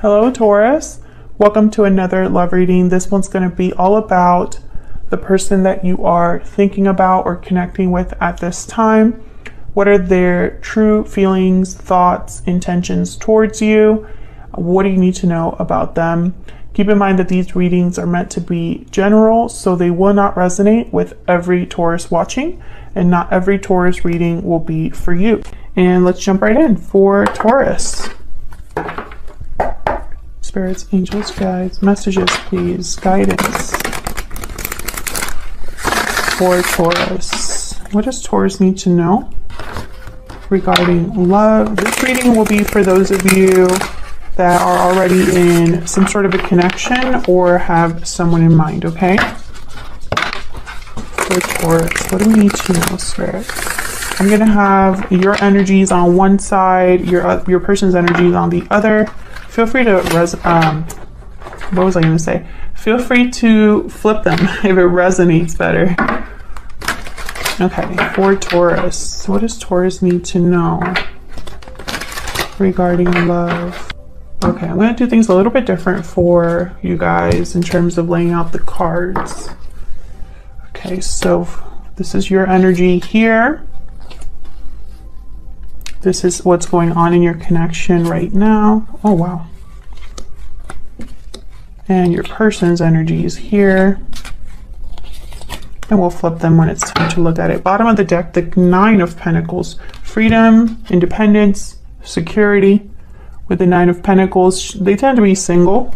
Hello Taurus, welcome to another love reading. This one's going to be all about the person that you are thinking about or connecting with at this time. What are their true feelings, thoughts, intentions towards you? What do you need to know about them? Keep in mind that these readings are meant to be general, so they will not resonate with every Taurus watching, and not every Taurus reading will be for you. And let's jump right in for Taurus. Spirits, angels, guides, messages, please, guidance for Taurus. What does Taurus need to know regarding love? This reading will be for those of you that are already in some sort of a connection or have someone in mind, okay? For Taurus, what do we need to know, Spirit? I'm going to have your energies on one side, your person's energies on the other. Feel free to, what was I going to say? Feel free to flip them if it resonates better. Okay, for Taurus, what does Taurus need to know regarding love? Okay, I'm going to do things a little bit different for you guys in terms of laying out the cards. Okay, so this is your energy here. This is what's going on in your connection right now. Oh, wow. And your person's energy is here. And we'll flip them when it's time to look at it. Bottom of the deck, the Nine of Pentacles. Freedom, independence, security. With the Nine of Pentacles, they tend to be single,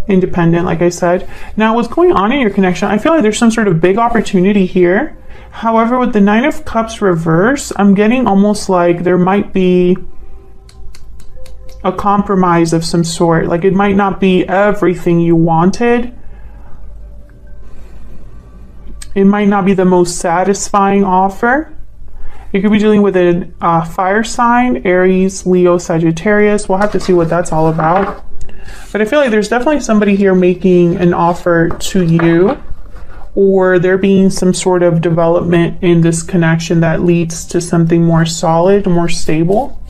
independent, like I said. Now, what's going on in your connection, I feel like there's some sort of big opportunity here. However, with the Nine of Cups reverse, I'm getting almost like there might be a compromise of some sort. Like it might not be everything you wanted. It might not be the most satisfying offer. You could be dealing with a fire sign, Aries, Leo, Sagittarius. We'll have to see what that's all about. But I feel like there's definitely somebody here making an offer to you, or there being some sort of development in this connection that leads to something more solid, more stable.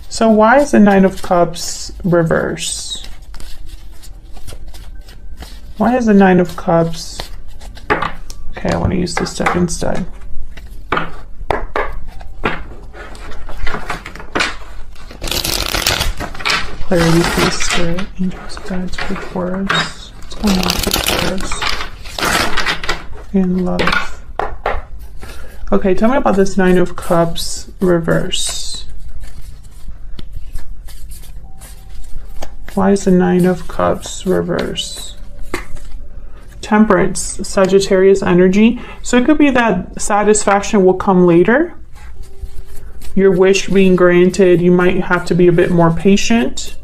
So why is the Nine of Cups reverse? Why is the Nine of Cups? Okay, I want to use this deck instead. Clarity, please, Spirit, angels, guides for Taurus. What's going on for Taurus? In love. Okay, tell me about this Nine of Cups reverse. Why is the Nine of Cups reverse? Temperance, Sagittarius energy. So it could be that satisfaction will come later. Your wish being granted, you might have to be a bit more patient.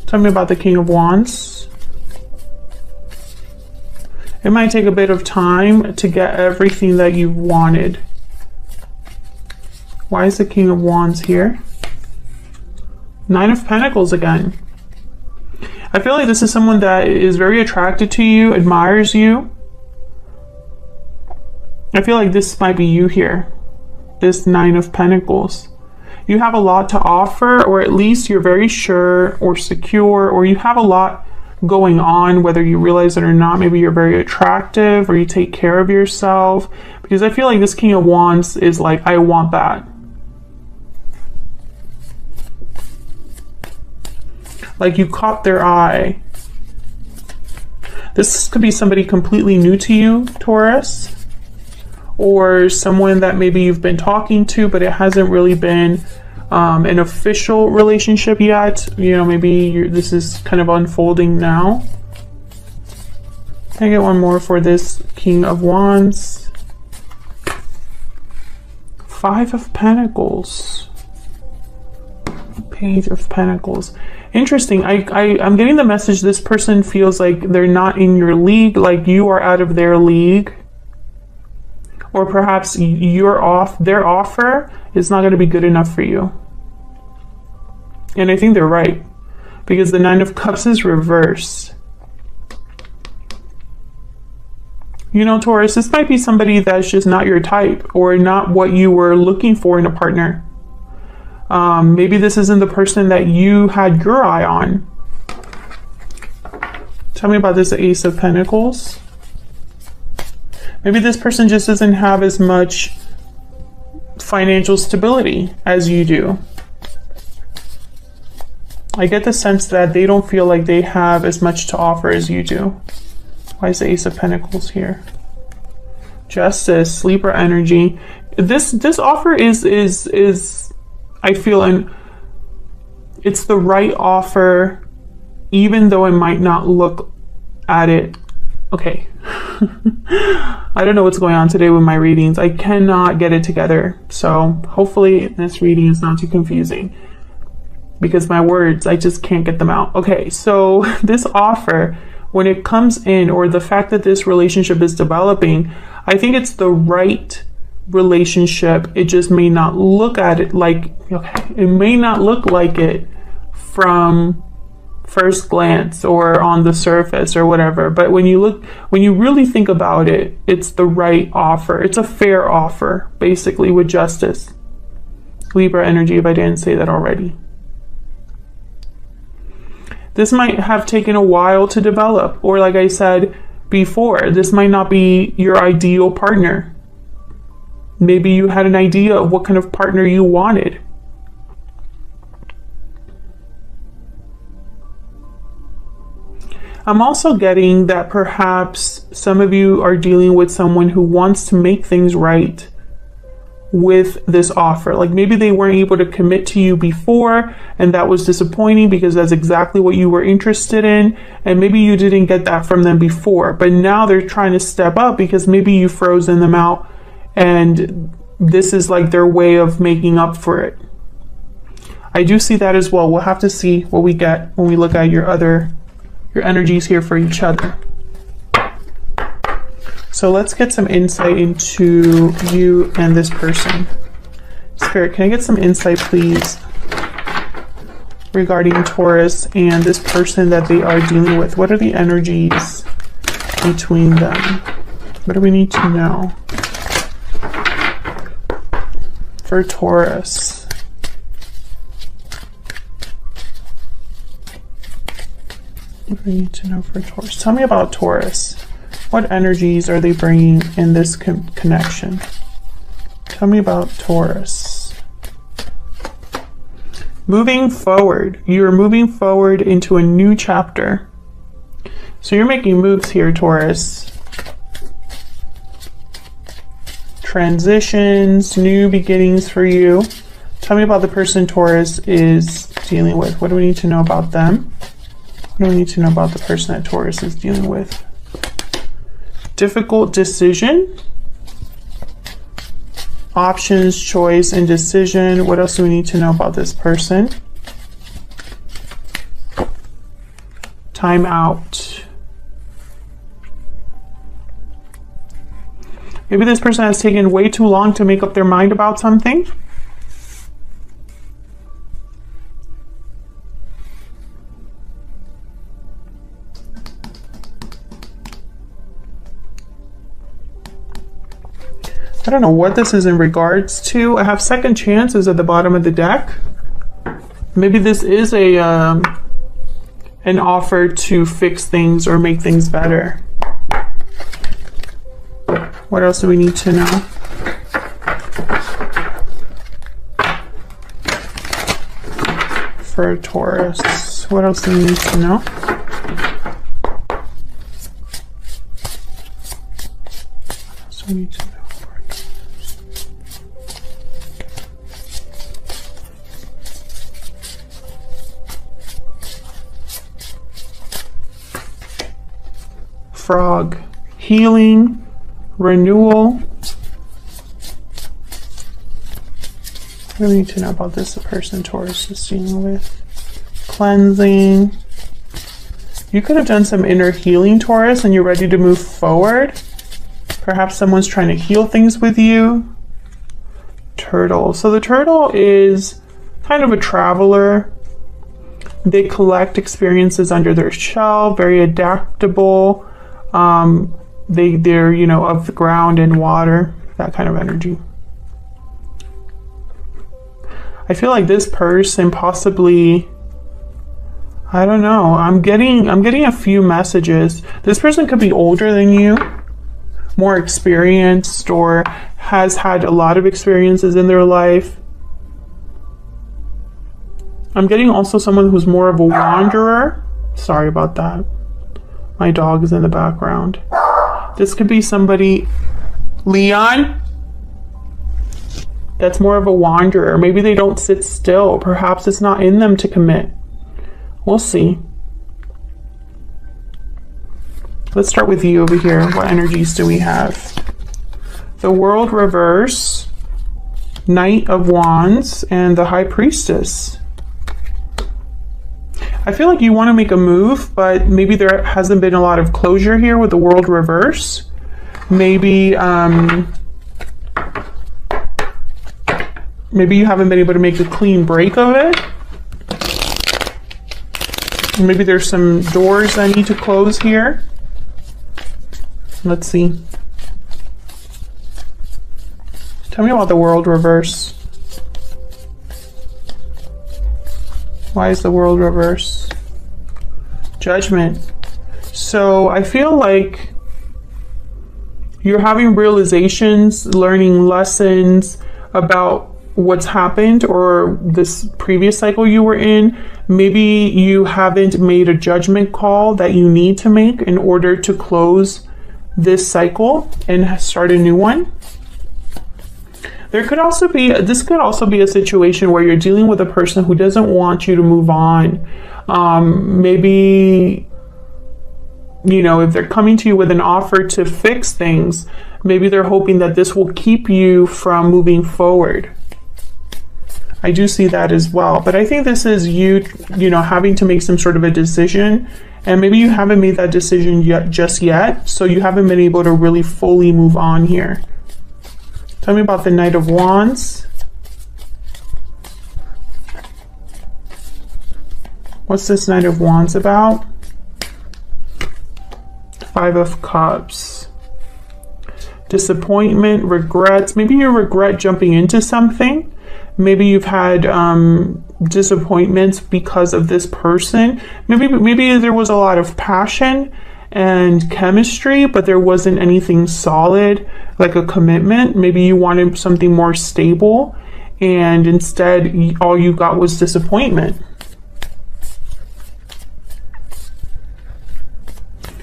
Tell me about the King of Wands. It might take a bit of time to get everything that you've wanted. Why is the King of Wands here? Nine of Pentacles again. I feel like this is someone that is very attracted to you, admires you. I feel like this might be you here. This Nine of Pentacles. You have a lot to offer, or at least you're very sure or secure, or you have a lot going on, whether you realize it or not. Maybe you're very attractive, or you take care of yourself. Because I feel like this King of Wands is like, I want that. Like you caught their eye. This could be somebody completely new to you, Taurus, or someone that maybe you've been talking to, but it hasn't really been an official relationship yet. You know, maybe this is kind of unfolding now. Can I get one more for this King of Wands? Five of Pentacles. Page of Pentacles. Interesting. I'm getting the message this person feels like they're not in your league, like you are out of their league. Or perhaps you're off, their offer is not going to be good enough for you. And I think they're right, because the Nine of Cups is reversed. You know, Taurus, this might be somebody that's just not your type or not what you were looking for in a partner. Maybe this isn't the person that you had your eye on. Tell me about this Ace of Pentacles. Maybe this person just doesn't have as much financial stability as you do. I get the sense that they don't feel like they have as much to offer as you do. Why is the Ace of Pentacles here? Justice, Libra energy. This offer is I feel, and it's the right offer, even though I might not look at it. Okay. I don't know what's going on today with my readings. I cannot get it together. So hopefully this reading is not too confusing, because my words, I just can't get them out. Okay, so this offer, when it comes in, or the fact that this relationship is developing, I think it's the right relationship. It just may not look at it like, okay, it may not look like it from first glance or on the surface or whatever, but when you really think about it, it's the right offer. It's a fair offer, basically, with justice. Libra energy, if I didn't say that already. This might have taken a while to develop, or like I said before, this might not be your ideal partner. Maybe you had an idea of what kind of partner you wanted. I'm also getting that perhaps some of you are dealing with someone who wants to make things right with this offer. Like maybe they weren't able to commit to you before, and that was disappointing because that's exactly what you were interested in, and maybe you didn't get that from them before, but now they're trying to step up because maybe you've frozen them out, and this is like their way of making up for it. I do see that as well. We'll have to see what we get when we look at your energies here for each other. So let's get some insight into you and this person. Spirit, can I get some insight, please, regarding Taurus and this person that they are dealing with? What are the energies between them? What do we need to know for Taurus? What do we need to know for Taurus? Tell me about Taurus. What energies are they bringing in this connection? Tell me about Taurus. Moving forward. You're moving forward into a new chapter. So you're making moves here, Taurus. Transitions, new beginnings for you. Tell me about the person Taurus is dealing with. What do we need to know about them? What do we need to know about the person that Taurus is dealing with? Difficult decision. Options, choice, and decision. What else do we need to know about this person? Time out. Maybe this person has taken way too long to make up their mind about something. I don't know what this is in regards to. I have second chances at the bottom of the deck. Maybe this is a an offer to fix things or make things better. What else do we need to know? For Taurus, what else do we need to know? What else do we need to know? Frog, healing, renewal. What do we need to know about this? The person Taurus is dealing with. Cleansing. You could have done some inner healing, Taurus, and you're ready to move forward. Perhaps someone's trying to heal things with you. Turtle. So the turtle is kind of a traveler. They collect experiences under their shell, very adaptable. they're, you know, of the ground and water, that kind of energy. I feel like this person possibly, I don't know, I'm getting a few messages. This person could be older than you, more experienced, or has had a lot of experiences in their life. I'm getting also someone who's more of a wanderer. Sorry about that. My dog is in the background. This could be somebody, Leon, that's more of a wanderer. Maybe they don't sit still. Perhaps it's not in them to commit. We'll see. Let's start with you over here. What energies do we have? The World reverse, Knight of Wands, and the High Priestess. I feel like you want to make a move, but maybe there hasn't been a lot of closure here with the World reverse. Maybe maybe you haven't been able to make a clean break of it. Maybe there's some doors that need to close here. Let's see. Tell me about the World reverse. Why is the World reverse? Judgment. So I feel like you're having realizations, learning lessons about what's happened or this previous cycle you were in. Maybe you haven't made a judgment call that you need to make in order to close this cycle and start a new one. There could also be, this could also be a situation where you're dealing with a person who doesn't want you to move on. Maybe, you know, if they're coming to you with an offer to fix things, maybe they're hoping that this will keep you from moving forward. I do see that as well. But I think this is you know, having to make some sort of a decision. And maybe you haven't made that decision just yet. So you haven't been able to really fully move on here. Tell me about the Knight of Wands. What's this Knight of Wands about? Five of Cups. Disappointment, regrets. Maybe you regret jumping into something. Maybe you've had disappointments because of this person. Maybe there was a lot of passion and chemistry, but there wasn't anything solid, like a commitment. Maybe you wanted something more stable, and instead all you got was disappointment.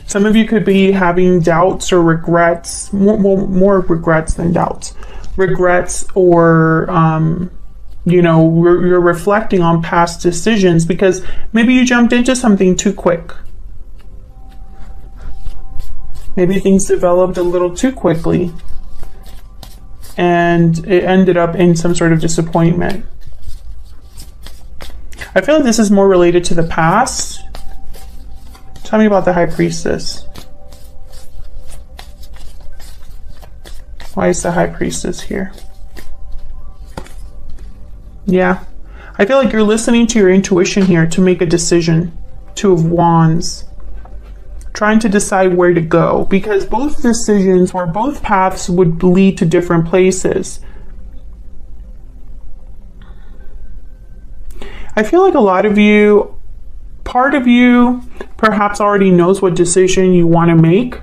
Some of you could be having doubts or regrets, more regrets than doubts. Regrets, or you know, you're reflecting on past decisions because maybe you jumped into something too quick. Maybe things developed a little too quickly and it ended up in some sort of disappointment. I feel like this is more related to the past. Tell me about the High Priestess. Why is the High Priestess here? Yeah, I feel like you're listening to your intuition here to make a decision. Two of Wands. Trying to decide where to go, because both decisions or both paths would lead to different places. I feel like a lot of you, part of you perhaps already knows what decision you want to make,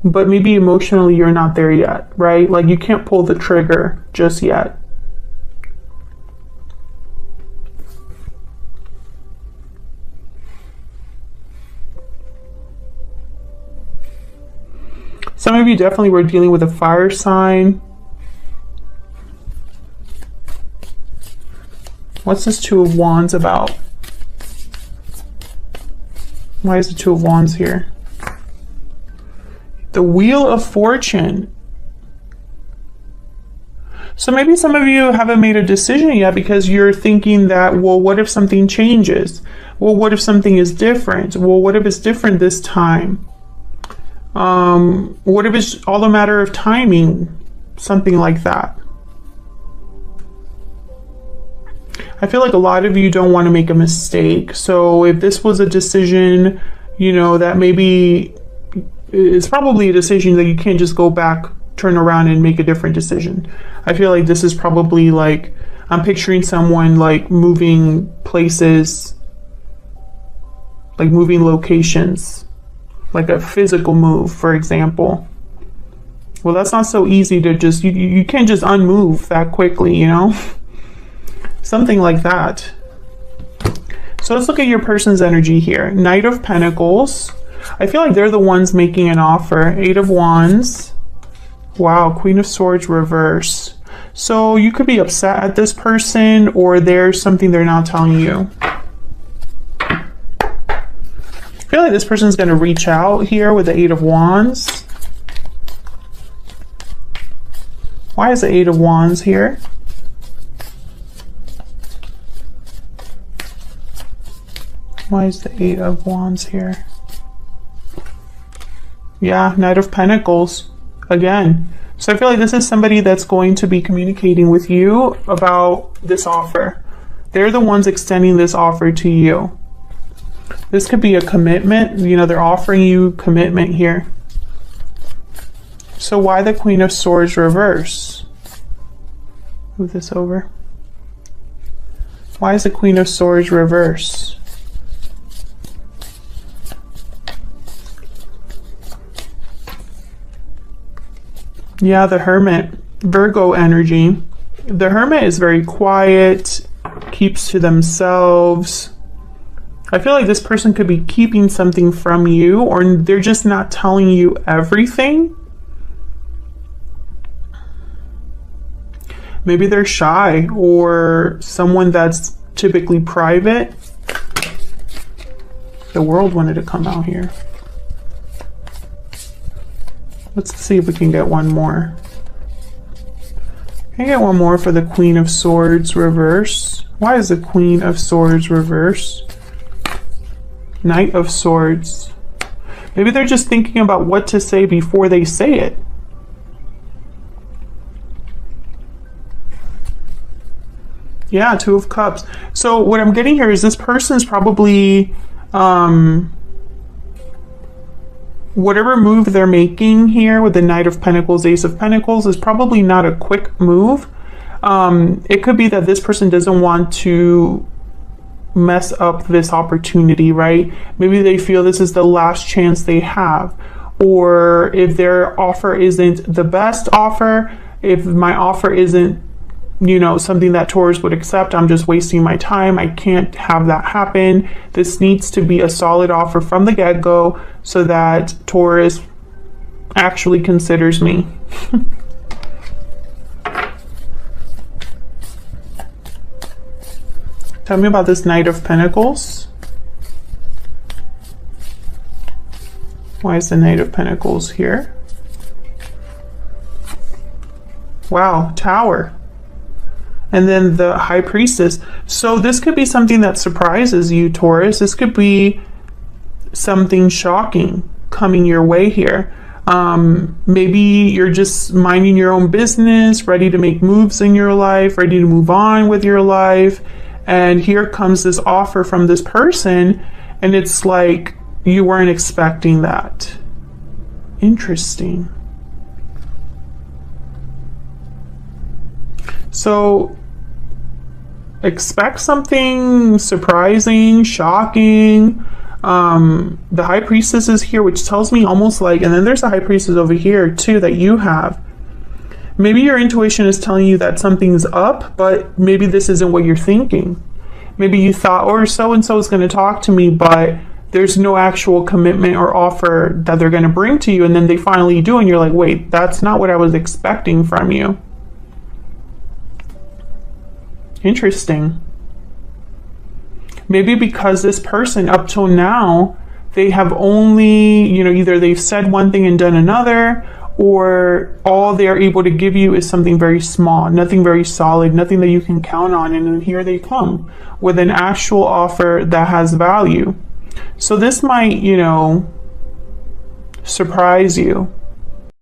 but maybe emotionally you're not there yet, right? Like you can't pull the trigger just yet. Some of you definitely were dealing with a fire sign. What's this Two of Wands about? Why is the Two of Wands here? The Wheel of Fortune. So maybe some of you haven't made a decision yet because you're thinking that, well, what if something changes? Well, what if something is different? Well, what if it's different this time? What if it's all a matter of timing? Something like that. I feel like a lot of you don't want to make a mistake. So if this was a decision, you know, that maybe it's probably a decision that you can't just go back, turn around and make a different decision. I feel like this is probably like, I'm picturing someone like moving places, like moving locations, like a physical move, for example. Well, that's not so easy to just, you can't just unmove that quickly, you know? Something like that. So let's look at your person's energy here. Knight of Pentacles. I feel like they're the ones making an offer. 8 of Wands. Wow, Queen of Swords reverse. So you could be upset at this person, or there's something they're not telling you. I feel like this person's going to reach out here with the 8 of Wands. Why is the 8 of Wands here? Why is the 8 of Wands here? Yeah, Knight of Pentacles again. So I feel like this is somebody that's going to be communicating with you about this offer. They're the ones extending this offer to you. This could be a commitment. You know, they're offering you commitment here. So why the Queen of Swords reverse? Move this over. Why is the Queen of Swords reverse? Yeah, the Hermit, Virgo energy. The Hermit is very quiet, keeps to themselves. I feel like this person could be keeping something from you, or they're just not telling you everything. Maybe they're shy, or someone that's typically private. The World wanted to come out here. Let's see if we can get one more. Can I get one more for the Queen of Swords reverse? Why is the Queen of Swords reverse? Knight of Swords. Maybe they're just thinking about what to say before they say it. Yeah, 2 of Cups. So what I'm getting here is this person's probably whatever move they're making here with the Knight of Pentacles, Ace of Pentacles is probably not a quick move. It could be that this person doesn't want to mess up this opportunity, right? Maybe they feel this is the last chance they have. Or if their offer isn't the best offer, if my offer isn't, you know, something that Taurus would accept, I'm just wasting my time. I can't have that happen. This needs to be a solid offer from the get-go so that Taurus actually considers me. Tell me about this Knight of Pentacles. Why is the Knight of Pentacles here? Wow, Tower. And then the High Priestess. So this could be something that surprises you, Taurus. This could be something shocking coming your way here. Maybe you're just minding your own business, ready to make moves in your life, ready to move on with your life. And here comes this offer from this person, and it's like you weren't expecting that. Interesting. So expect something surprising, shocking. The High Priestess is here, which tells me almost like, and then there's a High Priestess over here too that you have. Maybe your intuition is telling you that something's up, but maybe this isn't what you're thinking. Maybe you thought, or so-and-so is going to talk to me, but there's no actual commitment or offer that they're going to bring to you, and then they finally do, and you're like, wait, that's not what I was expecting from you. Interesting. Maybe because this person up till now, they have only, you know, either they've said one thing and done another, or all they're able to give you is something very small, nothing very solid, nothing that you can count on. And then here they come with an actual offer that has value. So this might, you know, surprise you.